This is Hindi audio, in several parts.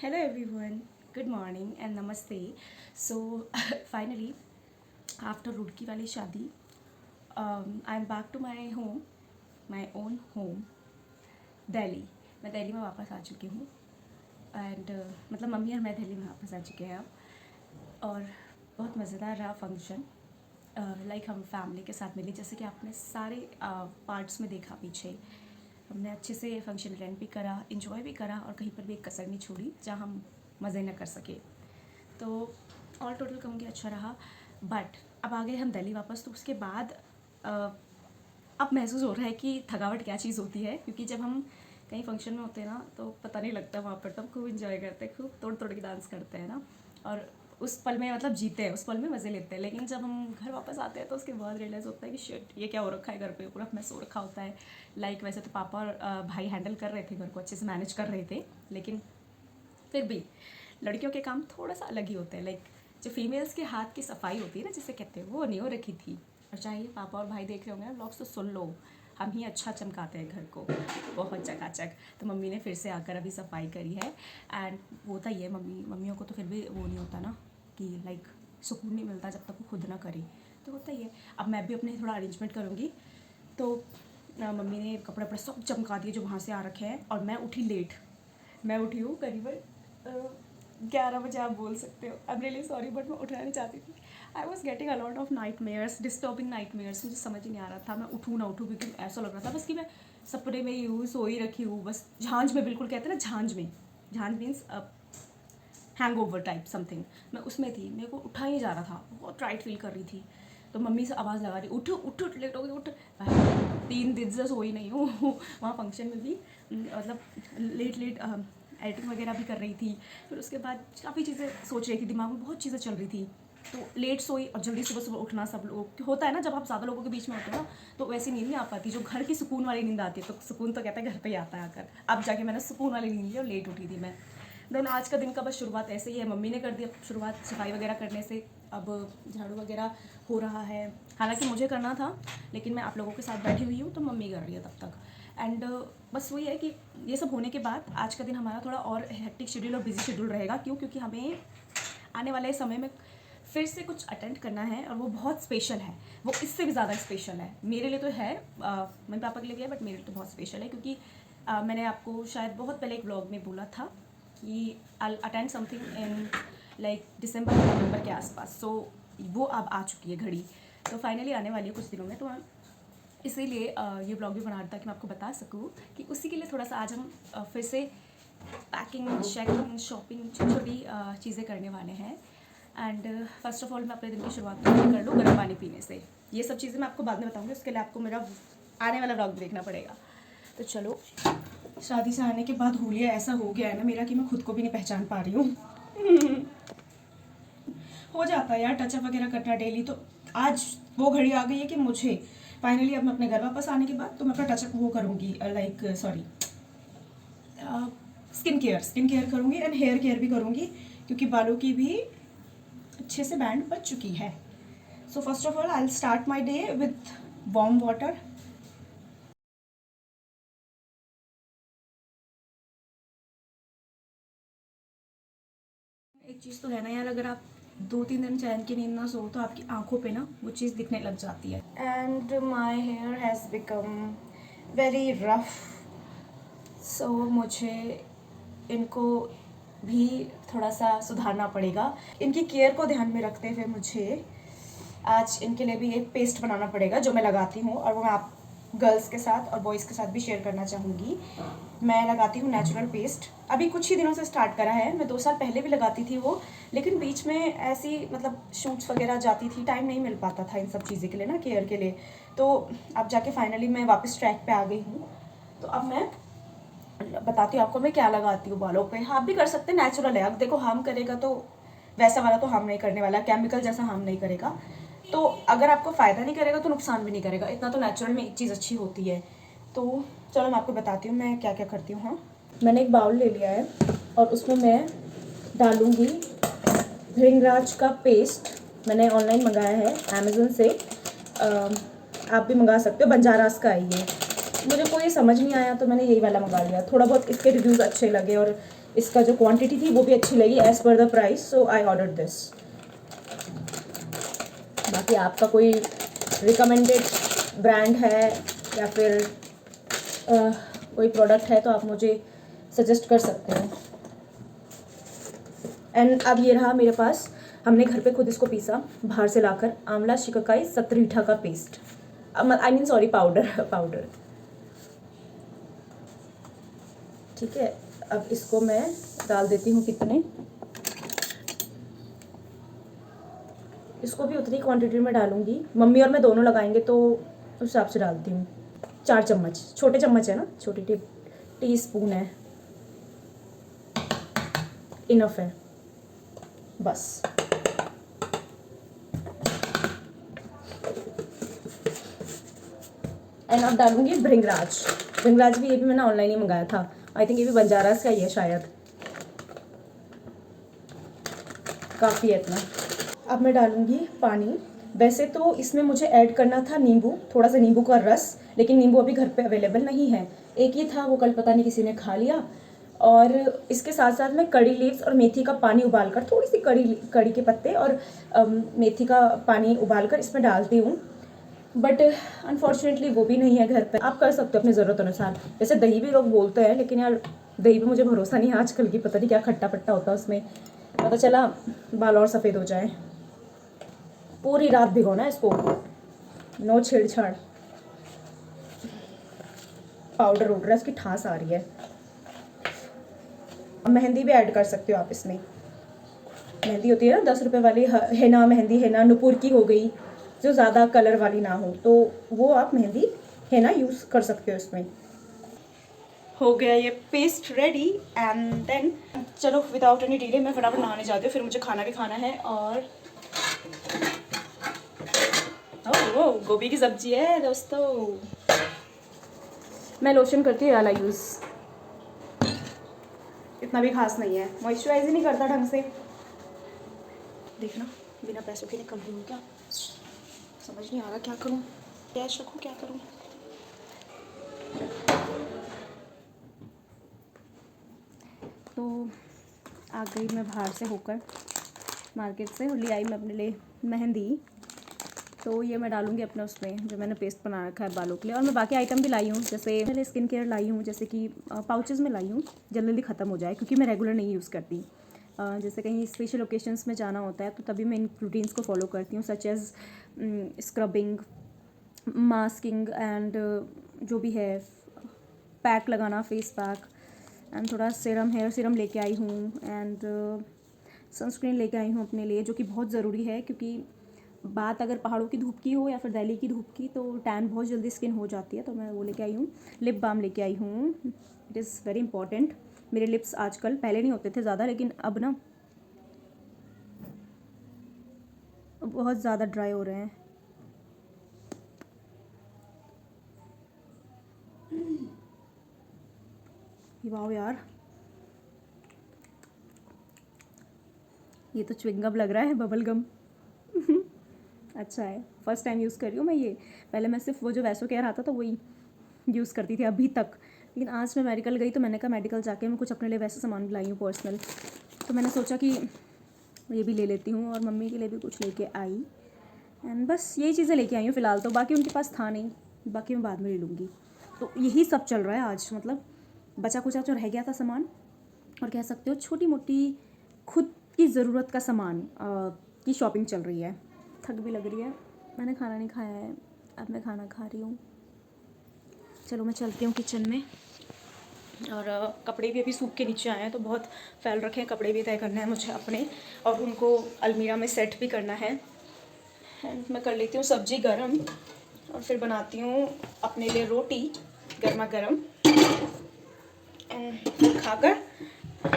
Hello everyone, good morning and namaste. So finally, after Rudki wali shadi, I'm back to my home, my own home, Delhi. मैं दिल्ली में वापस आ चुकी हूँ एंड मतलब मम्मी और मैं दिल्ली में वापस आ चुके हैं अब. और बहुत मज़ेदार रहा फंक्शन. लाइक हम फैमिली के साथ मिली, जैसे कि आपने सारे पार्ट्स में देखा पीछे. हमने अच्छे से फंक्शन अटेंड भी करा, इंजॉय भी करा और कहीं पर भी एक कसर नहीं छोड़ी जहाँ हम मज़े न कर सके. तो ऑल टोटल कहूँगी अच्छा रहा. बट अब आ गए हम दिल्ली वापस, तो उसके बाद अब महसूस हो रहा है कि थकावट क्या चीज़ होती है. क्योंकि जब हम कहीं फंक्शन में होते हैं ना तो पता नहीं लगता, वहाँ पर तो हम खूब इंजॉय करते हैं, खूब तोड़ तोड़ के डांस करते हैं ना, और उस पल में मतलब जीते हैं, उस पल में मज़े लेते हैं. लेकिन जब हम घर वापस आते हैं तो उसके बाद रियलाइज़ होता है कि शिट, ये क्या हो रखा है घर पे, पूरा मैस हो रखा होता है. लाइक वैसे तो पापा और भाई हैंडल कर रहे थे घर को, अच्छे से मैनेज कर रहे थे, लेकिन फिर भी लड़कियों के काम थोड़ा सा अलग ही होते हैं. लाइक जो फीमेल्स के हाथ की सफाई होती है ना, जिसे कहते हैं, वो नहीं हो रखी थी. और चाहे पापा और भाई देख रहे होंगे ना व्लॉग्स, तो सुन लो, हम ही अच्छा चमकाते हैं घर को, बहुत चकाचक. तो मम्मी ने फिर से आकर अभी सफाई करी है. एंड होता ही है, मम्मियों को तो फिर भी वो नहीं होता ना कि लाइक सुकून नहीं मिलता जब तक वो खुद ना करे, तो होता ही है. अब मैं भी अपने थोड़ा अरेंजमेंट करूँगी. तो मम्मी ने कपड़े वपड़े सब चमका दिए जो वहाँ से आ रखे हैं, और मैं उठी लेट. मैं उठी हूँ करीबन 11 बजे, आप बोल सकते हो. I am really sorry, but मैं उठना नहीं चाहती थी. I was getting a lot of nightmares, disturbing nightmares. मुझे समझ ही नहीं आ रहा था मैं उठूँ ना उठूँ, क्योंकि ऐसा लग रहा था बस कि मैं सपने में ही हूँ, सोई रखी हूँ बस, झांझ में. बिल्कुल कहते हैं ना झांझ में, झांझ means hangover type something. मैं उसमें थी, मेरे को उठा ही नहीं जा रहा था, बहुत टाइट फील कर रही थी. तो मम्मी से आवाज़ लगा रही, उठ उठ उठ, लेट हो गई उठ. 3 दिन से सोई नहीं हूँ. वहाँ फंक्शन में भी मतलब लेट लेट एडिटिंग वगैरह भी कर रही थी. फिर उसके बाद काफ़ी चीज़ें सोच रही थी, दिमाग में बहुत चीज़ें चल रही थी. तो लेट सोई और जल्दी सुबह सुबह उठना, सब लोग होता है ना, जब आप ज़्यादा लोगों के बीच में होते हो ना, तो वैसी नींद नहीं आ पाती जो घर की सुकून वाली नींद आती है. तो सुकून तो कहता है घर पे ही आता है आकर. अब जाके मैंने सुकून वाली नींद ली और लेट उठी थी मैं. देन आज का दिन का बस शुरुआत ऐसे ही है, मम्मी ने कर दी शुरुआत सफाई वगैरह करने से. अब झाड़ू वगैरह हो रहा है, हालांकि मुझे करना था, लेकिन मैं आप लोगों के साथ बैठी हुई हूँ तो मम्मी कर रही है तब तक. एंड बस वही है कि ये सब होने के बाद आज का दिन हमारा थोड़ा और हेक्टिक शेड्यूल और बिजी शेड्यूल रहेगा. क्यों? क्योंकि हमें आने वाले समय में फिर से कुछ अटेंड करना है, और वो बहुत स्पेशल है. वो इससे भी ज़्यादा स्पेशल है मेरे लिए तो है, मम्मी पापा के लिए भी है, बट मेरे लिए तो बहुत स्पेशल है. क्योंकि मैंने आपको शायद बहुत पहले एक व्लॉग में बोला था कि I attend something in like दिसंबर नवंबर के आसपास. सो वो अब आ चुकी है घड़ी, तो फाइनली आने वाली है कुछ दिनों में. तो इसीलिए ये ब्लॉग भी बना रहा था कि मैं आपको बता सकूँ कि उसी के लिए थोड़ा सा आज हम फिर से पैकिंग, चेकिंग, शॉपिंग, छोटी छोटी चीज़ें करने वाले हैं. एंड फर्स्ट ऑफ ऑल मैं अपने दिन की शुरुआत कर लूँ गर्म पानी पीने से. ये सब चीज़ें मैं आपको बाद में बताऊँगी, उसके लिए आपको मेरा आने वाला ब्लॉग देखना पड़ेगा. तो चलो, शादी से आने के बाद हुलिया ऐसा हो गया है ना मेरा कि मैं खुद को भी नहीं पहचान पा रही हूँ. हो जाता है यार टचअप वगैरह करना डेली. तो आज वो घड़ी आ गई है कि मुझे फाइनली अब मैं अपने घर वापस आने के बाद तो मैं अपना टचअप वो करूँगी, लाइक सॉरी स्किन केयर करूँगी एंड हेयर केयर भी करूँगी, क्योंकि बालों की भी अच्छे से बैंड बच चुकी है. So first of all I will start my day with warm water. एक चीज़ तो है ना यार, अगर आप 2-3 दिन चैन की नींद ना सो तो आपकी आंखों पे ना वो चीज़ दिखने लग जाती है. And my hair has become very rough. So मुझे इनको भी थोड़ा सा सुधारना पड़ेगा. इनकी केयर को ध्यान में रखते हुए मुझे आज इनके लिए भी एक पेस्ट बनाना पड़ेगा जो मैं लगाती हूँ, और वो मैं आप गर्ल्स के साथ और बॉयज़ के साथ भी शेयर करना चाहूँगी. मैं लगाती हूँ नेचुरल पेस्ट. अभी कुछ ही दिनों से स्टार्ट करा है, मैं 2 साल पहले भी लगाती थी वो, लेकिन बीच में ऐसी मतलब शूट्स वगैरह जाती थी, टाइम नहीं मिल पाता था इन सब चीज़ें के लिए ना, केयर के लिए. तो अब जाके फाइनली मैं वापस ट्रैक पे आ गई हूँ. तो अब मैं बताती हूँ आपको मैं क्या लगाती हूँ बालों पे. आप भी कर सकते हैं, नेचुरल है. अब देखो हार्म करेगा तो वैसा वाला तो हार्म नहीं करने वाला, केमिकल जैसा हार्म नहीं करेगा. तो अगर आपको फ़ायदा नहीं करेगा तो नुकसान भी नहीं करेगा, इतना तो नेचुरल में एक चीज़ अच्छी होती है. तो चलो मैं आपको बताती हूँ मैं क्या क्या करती हूँ. हाँ, मैंने एक बाउल ले लिया है और उसमें मैं डालूँगी भृंगराज का पेस्ट. मैंने ऑनलाइन मंगाया है अमेज़न से, आप भी मंगा सकते हो, बंजारास का है ये. मुझे कोई समझ नहीं आया तो मैंने यही वाला मंगा लिया. थोड़ा बहुत इसके रिव्यूज़ अच्छे लगे और इसका जो क्वांटिटी थी वो भी अच्छी लगी as per the price, so I order this. बाकी आपका कोई रिकमेंडेड ब्रांड है या फिर कोई प्रोडक्ट है तो आप मुझे सजेस्ट कर सकते हैं। एंड अब ये रहा मेरे पास, हमने घर पे खुद इसको पीसा बाहर से लाकर, आंवला शिकाकाई सतरीठा का paste, I mean sorry powder. ठीक है, अब इसको मैं डाल देती हूँ कितने, इसको भी उतनी क्वांटिटी में डालूंगी, मम्मी और मैं दोनों लगाएंगे तो उस हिसाब से डालती हूँ। 4 चम्मच, छोटे चम्मच है ना, छोटी टी स्पून है, इनफ है बस। एंड अब डालूंगी भृंगराज भी, ये भी मैंने ऑनलाइन ही मंगाया था, आई थिंक ये भी बंजारास का ही है शायद, काफ़ी है इतना। अब मैं डालूंगी पानी। वैसे तो इसमें मुझे ऐड करना था नींबू, थोड़ा सा नींबू का रस, लेकिन नींबू अभी घर पे अवेलेबल नहीं है, एक ही था वो कल पता नहीं किसी ने खा लिया। और इसके साथ साथ मैं कड़ी लीव्स और मेथी का पानी उबालकर, थोड़ी सी कड़ी के पत्ते और मेथी का पानी उबालकर इसमें डालती हूँ, बट अनफॉर्चुनेटली वो भी नहीं है घर पे। आप कर सकते हो अपनी ज़रूरत अनुसार। वैसे दही भी लोग बोलते हैं, लेकिन यार दही पे मुझे भरोसा नहीं है आजकल की, पता नहीं क्या खट्टा पट्टा होता है उसमें, पता चला बाल और सफ़ेद हो जाए। पूरी रात भिगोना है इसको, नो छेड़छाड़। पाउडर उड़ रहा है, इसकी ठास आ रही है। मेहंदी भी ऐड कर सकते हो आप इसमें, मेहंदी होती है ना 10 रुपये वाली, हैना मेहंदी, हैना नुपुर की हो गई, जो ज़्यादा कलर वाली ना हो, तो वो आप मेहंदी हैना यूज़ कर सकते हो इसमें। हो गया ये पेस्ट रेडी, एंड देन चलो विदाउट एनी डिले मैं फटाफट नहाने जाती हूँ, फिर मुझे खाना भी खाना है। और ओह गोभी की सब्जी है दोस्तों। मैं लोशन करती हूँ वाला यूज़, इतना भी खास नहीं है, मॉइस्चराइज ही नहीं करता ढंग से। देखना बिना पैसों के निकल रही हूँ क्या, समझ नहीं आ रहा क्या करूँ, कैश रखूँ क्या करूँ। तो आ गई मैं बाहर से होकर मार्केट से, और ले आई मैं अपने लिए मेहंदी। तो ये मैं डालूंगी अपने उसमें जो मैंने पेस्ट बना रखा है बालों के लिए। और मैं बाकी आइटम भी लाई हूँ, जैसे पहले स्किन केयर लाई हूँ, जैसे कि पाउचेज़ में लाई हूँ, जल्दी ख़त्म हो जाए, क्योंकि मैं रेगुलर नहीं यूज़ करती। जैसे कहीं स्पेशल ओकेजन्स में जाना होता है तो तभी मैं इन रूटीन्स को फॉलो करती हूँ, such as scrubbing, masking and जो भी है, पैक लगाना, फेस पैक, एंड थोड़ा सीरम, हेयर सीरम लेके आई हूँ, एंड सनस्क्रीन लेके आई हूँ अपने लिए, जो कि बहुत ज़रूरी है, क्योंकि बात अगर पहाड़ों की धूप की हो या फिर दिल्ली की धूप की तो टैन बहुत जल्दी स्किन हो जाती है, तो मैं वो लेके आई हूँ। लिप बाम लेके आई हूँ, इट इज़ वेरी इंपॉर्टेंट। मेरे लिप्स आजकल, पहले नहीं होते थे ज़्यादा, लेकिन अब ना बहुत ज़्यादा ड्राई हो रहे हैं। वाह यार, ये तो च्युइंगम लग रहा है, बबल गम। अच्छा है, फर्स्ट टाइम यूज़ कर रही हूँ मैं ये, पहले मैं सिर्फ वो जो वैसो केयर आता था वही यूज़ करती थी अभी तक। लेकिन आज मैं मेडिकल गई तो मैंने कहा मेडिकल जाके मैं कुछ अपने लिए वैसे सामान लाई हूँ पर्सनल, तो मैंने सोचा कि ये भी ले लेती हूँ, और मम्मी के लिए भी कुछ लेके आई, एंड बस यही चीज़ें लेके आई हूँ फ़िलहाल तो, बाकी उनके पास था नहीं, बाकी मैं बाद में ले लूँगी। तो यही सब चल रहा है आज, मतलब बचा कुचा जो रह गया था सामान, और कह सकते हो छोटी मोटी खुद की ज़रूरत का सामान की शॉपिंग चल रही है। थक भी लग रही है, मैंने खाना नहीं खाया है, अब मैं खाना खा रही हूँ। चलो मैं चलती हूँ किचन में, और कपड़े भी अभी सूख के नीचे आए हैं, तो बहुत फैल रखे हैं, कपड़े भी तय करने हैं मुझे अपने, और उनको अलमीरा में सेट भी करना है। एंड मैं कर लेती हूँ सब्ज़ी गरम, और फिर बनाती हूँ अपने लिए रोटी गर्मा गर्म, एंड खाकर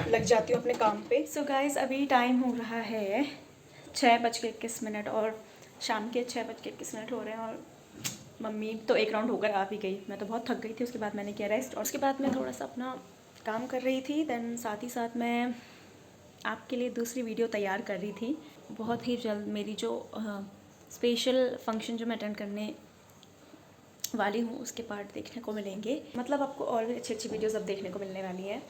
लग जाती हूँ अपने काम पे। सो गाइज़ अभी टाइम हो रहा है 6:21, और शाम के 6:21 हो रहे हैं, और मम्मी तो एक राउंड होकर आ भी गई, मैं तो बहुत थक गई थी। उसके बाद मैंने किया रेस्ट, और उसके बाद मैं थोड़ा सा अपना काम कर रही थी, देन साथ ही साथ मैं आपके लिए दूसरी वीडियो तैयार कर रही थी। बहुत ही जल्द मेरी जो स्पेशल फंक्शन जो मैं अटेंड करने वाली हूँ उसके पार्ट देखने को मिलेंगे, मतलब आपको और भी अच्छी अच्छी वीडियोज़ अब देखने को मिलने वाली है।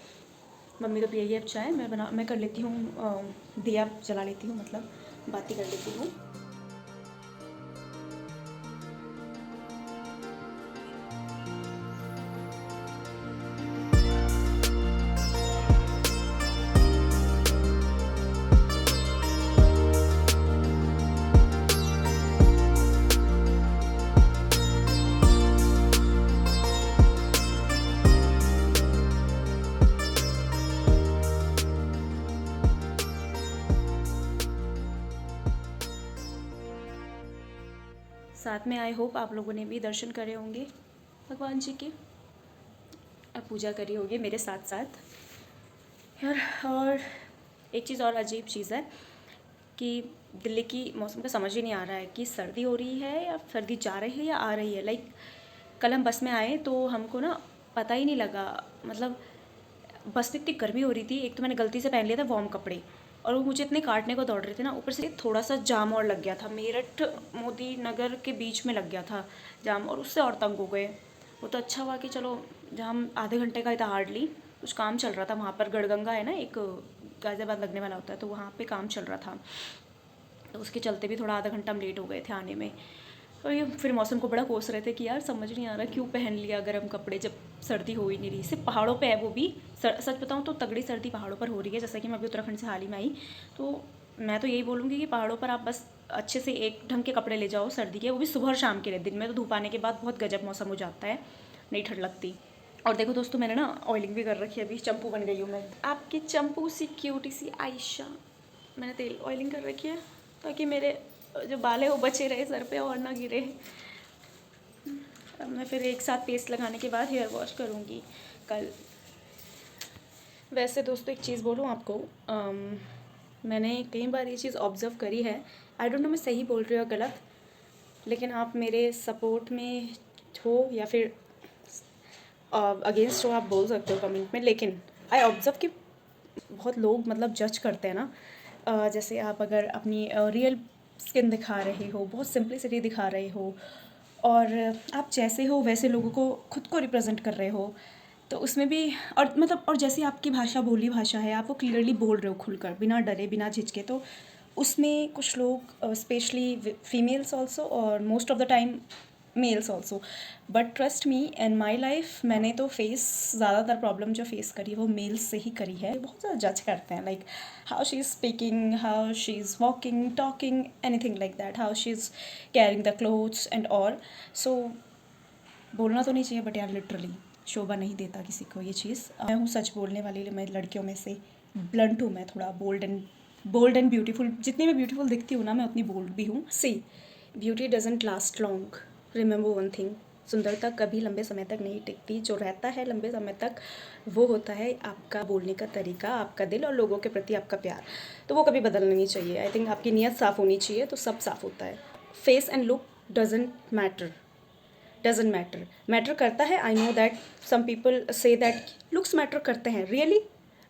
मम्मी तो पिए ही अब चाय, मैं कर लेती हूँ दिया जला लेती हूँ, मतलब बातें कर लेती हूँ। साथ में आई होप आप लोगों ने भी दर्शन करे होंगे भगवान जी के, और पूजा करी होगी मेरे साथ साथ यार। और एक चीज़ और अजीब चीज़ है कि दिल्ली की मौसम का समझ ही नहीं आ रहा है कि सर्दी हो रही है या सर्दी जा रही है या आ रही है। लाइक कल हम बस में आए तो हमको ना पता ही नहीं लगा, मतलब बस में इतनी गर्मी हो रही थी। एक तो मैंने गलती से पहन लिया था वार्म कपड़े, और वो मुझे इतने काटने को दौड़ रहे थे ना, ऊपर से थोड़ा सा जाम और लग गया था, मेरठ मोदी नगर के बीच में लग गया था जाम, और उससे और तंग हो गए। वो तो अच्छा हुआ कि चलो जाम आधे घंटे का ही था हार्डली, कुछ काम चल रहा था वहाँ पर, गढ़गंगा है ना एक, गाज़ियाबाद लगने वाला होता है, तो वहाँ पे काम चल रहा था, तो उसके चलते भी थोड़ा आधा घंटा हम लेट हो गए थे आने में। और ये फिर मौसम को बड़ा कोस रहे थे कि यार समझ नहीं आ रहा क्यों पहन लिया गर्म कपड़े जब सर्दी हो ही नहीं रही। सिर्फ पहाड़ों पे है वो भी, सच बताऊँ तो तगड़ी सर्दी पहाड़ों पर हो रही है। जैसा कि मैं अभी उत्तराखंड से हाल ही में आई, तो मैं तो यही बोलूँगी कि पहाड़ों पर आप बस अच्छे से एक ढंग के कपड़े ले जाओ सर्दी के, वो भी सुबह और शाम के लिए। दिन में तो धूप आने के बाद बहुत गजब मौसम हो जाता है, नहीं ठंड लगती। और देखो दोस्तों, मैंने ना ऑयलिंग भी कर रखी है, अभी चंपू बन गई हूँ मैं, आपकी चंपू सी क्यूटी सी आयशा। मैंने तेल ऑयलिंग कर रखी है ताकि मेरे जो बाल है वो बचे रहे सर पे और ना गिरे। अब मैं फिर एक साथ पेस्ट लगाने के बाद हेयर वॉश करूँगी कल। वैसे दोस्तों एक चीज़ बोलूँ आपको, मैंने कई बार ये चीज़ ऑब्ज़र्व करी है, आई डोंट नो मैं सही बोल रही हूँ या गलत, लेकिन आप मेरे सपोर्ट में हो या फिर अगेंस्ट हो, आप बोल सकते हो कमेंट में, लेकिन आई ऑब्ज़र्व कि बहुत लोग मतलब जज करते हैं ना, जैसे आप अगर अपनी रियल स्किन दिखा रहे हो, बहुत सिंपलिसिटी दिखा रहे हो, और आप जैसे हो वैसे लोगों को खुद को रिप्रेजेंट कर रहे हो, तो उसमें भी और मतलब और जैसे आपकी भाषा बोली भाषा है, आप वो क्लियरली बोल रहे हो खुलकर, बिना डरे बिना झिझके, तो उसमें कुछ लोग स्पेशली फीमेल्स ऑल्सो और most of the time males also, but trust me in my life मैंने तो फेस ज़्यादातर प्रॉब्लम जो फेस करी वो मेल्स से ही करी है। बहुत ज़्यादा जज करते हैं, like how she is speaking, how she is walking, talking, anything like that, how she is carrying the clothes and all. So बोलना तो नहीं चाहिए, बट यार लिटरली शोभा नहीं देता किसी को ये चीज़। मैं हूँ सच बोलने वाली, मैं लड़कियों में से ब्लंट हूँ, मैं थोड़ा बोल्ड एंड ब्यूटीफुल, जितनी मैं ब्यूटीफुल दिखती हूँ ना मैं उतनी बोल्ड भी हूँ। See beauty doesn't last long, remember one thing, सुंदरता कभी लंबे समय तक नहीं टिकती। जो रहता है लंबे समय तक वो होता है आपका बोलने का तरीका, आपका दिल और लोगों के प्रति आपका प्यार, तो वो कभी बदलना नहीं चाहिए। आई थिंक आपकी नीयत साफ़ होनी चाहिए तो सब साफ़ होता है। Face and look doesn't matter, matter करता है। I know that some people say that looks matter करते हैं, रियली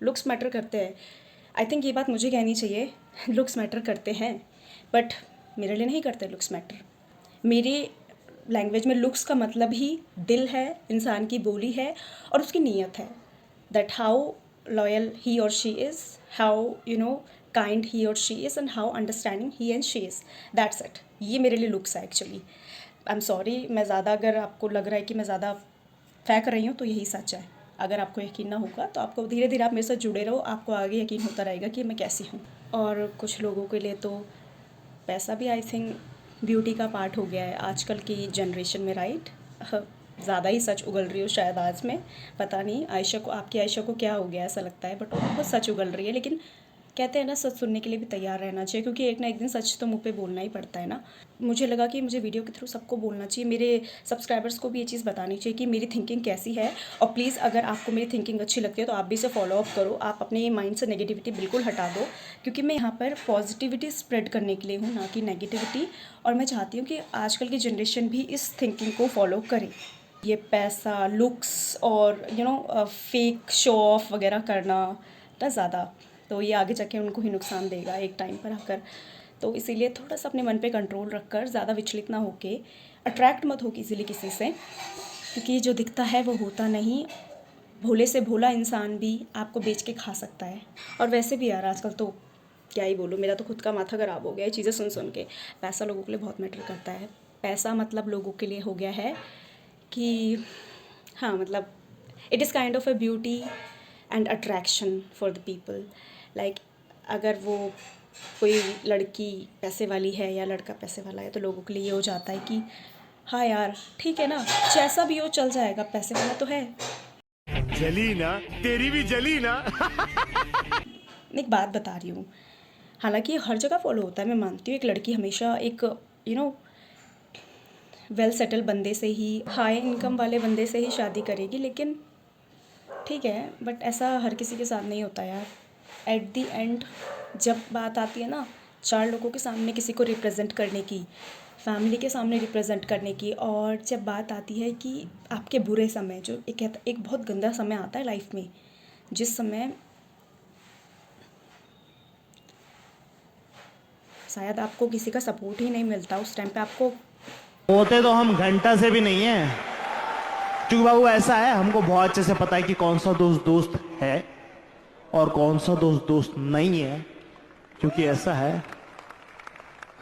लुक्स मैटर करते हैं। आई थिंक ये बात मुझे कहनी चाहिए, लुक्स मैटर करते हैं, बट मेरे लिए नहीं करते लुक्स मैटर। मेरी लैंग्वेज में लुक्स का मतलब ही दिल है, इंसान की बोली है और उसकी नीयत है, that how loyal he or she is, how you know kind he or she is, and how understanding he and she is, that's it. ये मेरे लिए लुक्स है एक्चुअली। आई एम सॉरी, मैं ज़्यादा अगर आपको लग रहा है कि मैं ज़्यादा फेंक रही हूँ तो यही सच है। अगर आपको यकीन ना होगा तो आपको धीरे धीरे आप मेरे साथ जुड़े रहो, आपको आगे यकीन होता रहेगा कि मैं कैसी हूँ। और कुछ लोगों के लिए तो पैसा भी आई थिंक ब्यूटी का पार्ट हो गया है आजकल की जनरेशन में, राइट? ज़्यादा ही सच उगल रही हो शायद आज में, पता नहीं आयशा को, आपकी आयशा को क्या हो गया ऐसा लगता है, बट वो बहुत सच उगल रही है। लेकिन कहते हैं ना सच सुनने के लिए भी तैयार रहना चाहिए, क्योंकि एक ना एक दिन सच तो मुँह पे बोलना ही पड़ता है ना। मुझे लगा कि मुझे वीडियो के थ्रू सबको बोलना चाहिए, मेरे सब्सक्राइबर्स को भी ये चीज़ बतानी चाहिए कि मेरी थिंकिंग कैसी है। और प्लीज़ अगर आपको मेरी थिंकिंग अच्छी लगती है तो आप भी इसे फॉलो अप करो, आप अपने माइंड से नेगेटिविटी बिल्कुल हटा दो, क्योंकि मैं यहाँ पर पॉजिटिविटी स्प्रेड करने के लिए हूँ, ना कि नेगेटिविटी। और मैं चाहती हूँ कि आजकल की जनरेशन भी इस थिंकिंग को फॉलो करे। ये पैसा, लुक्स और फेक शो ऑफ वगैरह करना ना ज़्यादा, तो ये आगे जाके उनको ही नुकसान देगा एक टाइम पर आकर। तो इसीलिए थोड़ा सा अपने मन पे कंट्रोल रखकर, ज़्यादा विचलित ना होके, अट्रैक्ट मत हो इजीली किसी से, क्योंकि जो दिखता है वो होता नहीं। भोले से भोला इंसान भी आपको बेच के खा सकता है। और वैसे भी यार आजकल तो क्या ही बोलूँ, मेरा तो खुद का माथा ख़राब हो गया है चीज़ें सुन सुन के। पैसा लोगों के लिए बहुत मैटर करता है। पैसा मतलब लोगों के लिए हो गया है कि हाँ, मतलब it is kind of a beauty and attraction for the people. Like अगर वो कोई लड़की पैसे वाली है या लड़का पैसे वाला है तो लोगों के लिए ये हो जाता है कि हाँ यार ठीक है ना, जैसा भी हो चल जाएगा, पैसे वाला तो है। जली ना, तेरी भी जली ना। एक बात बता रही हूँ, हालांकि ये हर जगह फॉलो होता है, मैं मानती हूँ एक लड़की हमेशा एक वेल सेटल बंदे से ही, हाई इनकम वाले बंदे से ही शादी करेगी, लेकिन ठीक है, बट ऐसा हर किसी के साथ नहीं होता यार। एट दी एंड जब बात आती है ना 4 लोगों के सामने किसी को रिप्रेजेंट करने की, फैमिली के सामने रिप्रेजेंट करने की, और जब बात आती है कि आपके बुरे समय, जो एक बहुत गंदा समय आता है लाइफ में, जिस समय शायद आपको किसी का सपोर्ट ही नहीं मिलता, उस टाइम पे आपको होते तो हम घंटा से भी नहीं है, क्योंकि बाबू ऐसा है, हमको बहुत अच्छे से पता है कि कौन सा दोस्त दोस्त है और कौन सा दोस्त दोस्त नहीं है, क्योंकि ऐसा है,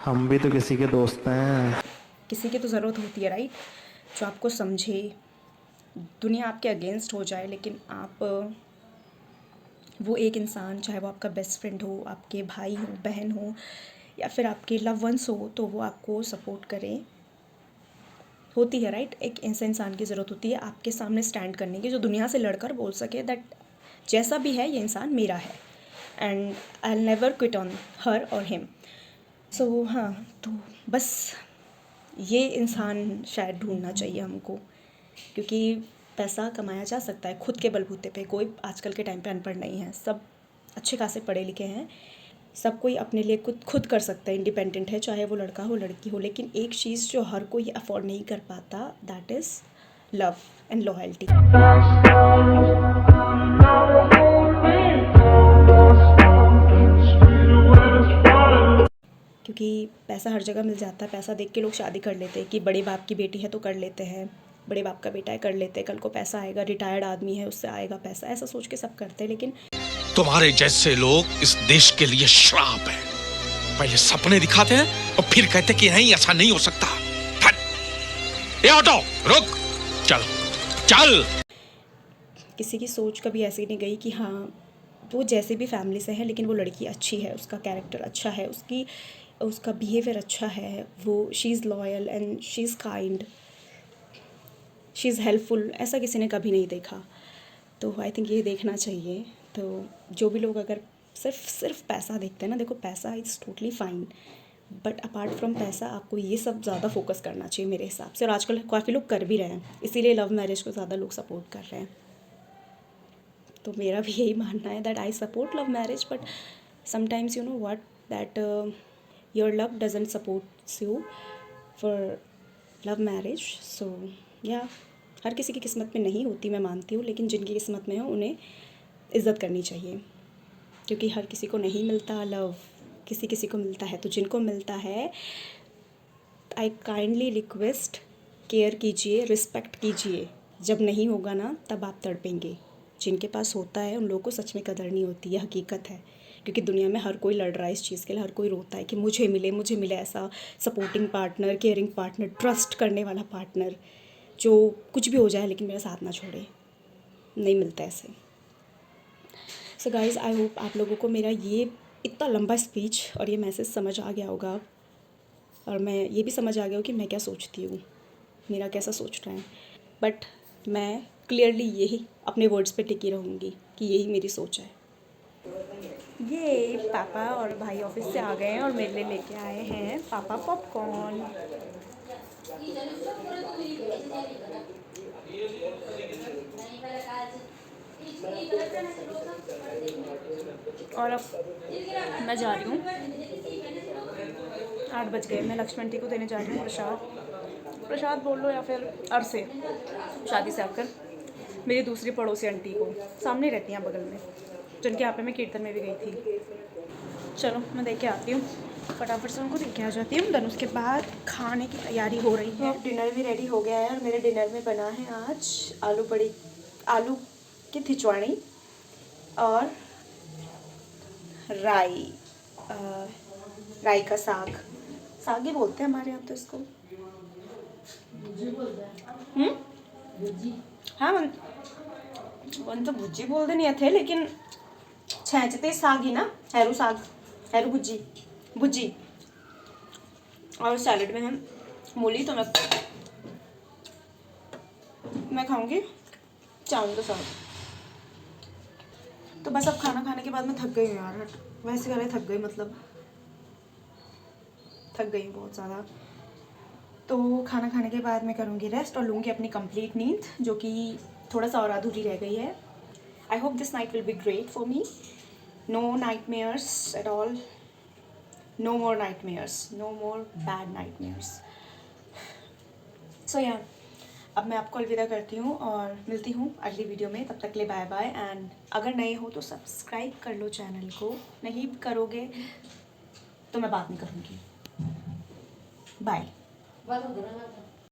हम भी तो किसी के दोस्त हैं। किसी की तो ज़रूरत होती है राइट, जो आपको समझे। दुनिया आपके अगेंस्ट हो जाए लेकिन आप वो एक इंसान, चाहे वो आपका बेस्ट फ्रेंड हो, आपके भाई हो, बहन हो, या फिर आपके लव वंस हो, तो वो आपको सपोर्ट करें, होती है राइट। एक ऐसे इंसान की ज़रूरत होती है आपके सामने स्टैंड करने की, जो दुनिया से लड़कर बोल सके दैट जैसा भी है ये इंसान मेरा है and I will never quit on her और हिम। सो हाँ, तो बस ये इंसान शायद ढूंढना चाहिए हमको, क्योंकि पैसा कमाया जा सकता है खुद के बलबूते पे। कोई आजकल के टाइम पे अनपढ़ नहीं है, सब अच्छे खासे पढ़े लिखे हैं, सब कोई अपने लिए खुद कर सकता है, इंडिपेंडेंट है, चाहे वो लड़का हो लड़की हो। लेकिन एक चीज़ जो हर कोई अफोर्ड नहीं कर पाता, that is love and loyalty. क्योंकि पैसा हर जगह मिल जाता है, पैसा देख के लोग शादी कर लेते हैं कि बड़े बाप की बेटी है तो कर लेते हैं, बड़े बाप का बेटा है कर लेते हैं, कल को पैसा आएगा, रिटायर्ड आदमी है उससे आएगा पैसा, ऐसा सोच के सब करते हैं। लेकिन तुम्हारे जैसे लोग इस देश के लिए श्राप है। पहले सपने दिखाते हैं और फिर कहते कि नहीं ऐसा नहीं हो सकता। ये ऑटो रुक, चल चल। किसी की सोच कभी ऐसी नहीं गई कि हाँ वो जैसे भी फैमिली से है लेकिन वो लड़की अच्छी है, उसका कैरेक्टर अच्छा है, उसका बिहेवियर अच्छा है, वो she is loyal and she is kind, she is helpful, ऐसा किसी ने कभी नहीं देखा। तो आई थिंक ये देखना चाहिए। तो जो भी लोग अगर सिर्फ पैसा देखते हैं ना, देखो पैसा is totally fine, but apart from पैसा आपको ये सब ज़्यादा फोकस करना चाहिए मेरे हिसाब से। और आजकल काफ़ी लोग कर भी रहे हैं, इसीलिए लव मैरिज को ज़्यादा लोग सपोर्ट कर रहे हैं। तो मेरा भी यही मानना है that I support love marriage, but sometimes you know what, that your love doesn't supports you for love marriage. So या हर किसी की किस्मत में नहीं होती, मैं मानती हूँ, लेकिन जिनकी किस्मत में हो उन्हें इज़्ज़त करनी चाहिए, क्योंकि हर किसी को नहीं मिलता लव, किसी किसी को मिलता है। तो जिनको मिलता है आई काइंडली रिक्वेस्ट, केयर कीजिए, रिस्पेक्ट कीजिए। जब नहीं होगा ना तब आप तड़पेंगे। जिनके पास होता है उन लोगों को सच में कदर नहीं होती, ये हकीकत है। क्योंकि दुनिया में हर कोई लड़ रहा है इस चीज़ के लिए, हर कोई रोता है कि मुझे मिले ऐसा supporting partner, caring partner, trust करने वाला पार्टनर, जो कुछ भी हो जाए लेकिन मेरा साथ ना छोड़े। नहीं मिलता ऐसे। सो गाइज़, आई होप आप लोगों को मेरा ये इतना लंबा स्पीच और ये मैसेज समझ आ गया होगा, और मैं ये भी समझ आ गया हो कि मैं क्या सोचती हूँ, मेरा कैसा सोच रहा है। बट मैं क्लियरली यही अपने वर्ड्स पे टिकी रहूँगी कि यही मेरी सोच है। ये पापा और भाई ऑफिस से आ गए हैं और मेरे लिए लेके आए हैं पापा पॉपकॉर्न। और अब मैं जा रही हूँ, 8 बज गए, मैं लक्ष्मण आंटी को देने जा रही हूँ प्रसाद बोल लो या फिर अरसे, शादी से आकर मेरी दूसरी पड़ोसी आंटी को, सामने रहती हैं बगल में, जिनके यहाँ पे मैं कीर्तन में भी गई थी। चलो मैं देख के आती हूँ, फटाफट से उनको देख के आ जाती हूँ। देन उसके बाद खाने की तैयारी हो रही है, डिनर भी रेडी हो गया है। और मेरे डिनर में बना है आज आलू की खिचवाणी और राई राई का साग, साग ही बोलते हैं हमारे यहाँ तो इसको। हाँ मन तो भुज्जी बोलते नहीं थे, लेकिन छेंचते साग ही ना, हैरू साग, हैरू भुज्जी भुज्जी। और सैलेड में हम मूली, तो मैं खाऊंगी चावल के साथ। तो बस अब खाना खाने के बाद मैं थक गई हूँ यार, वैसे वाले थक गई, मतलब थक गई हूँ बहुत ज़्यादा। तो खाना खाने के बाद मैं करूँगी रेस्ट और लूँगी अपनी कंप्लीट नींद, जो कि थोड़ा सा और अधूरी रह गई है। I hope this night will be great for me, no nightmares at all, no more nightmares, no more bad nightmares. So यार अब मैं आपको अलविदा करती हूँ और मिलती हूँ अगली वीडियो में। तब तक के लिए बाय बाय। एंड अगर नए हो तो सब्सक्राइब कर लो चैनल को, नहीं करोगे तो मैं बात नहीं करूँगी। बाय।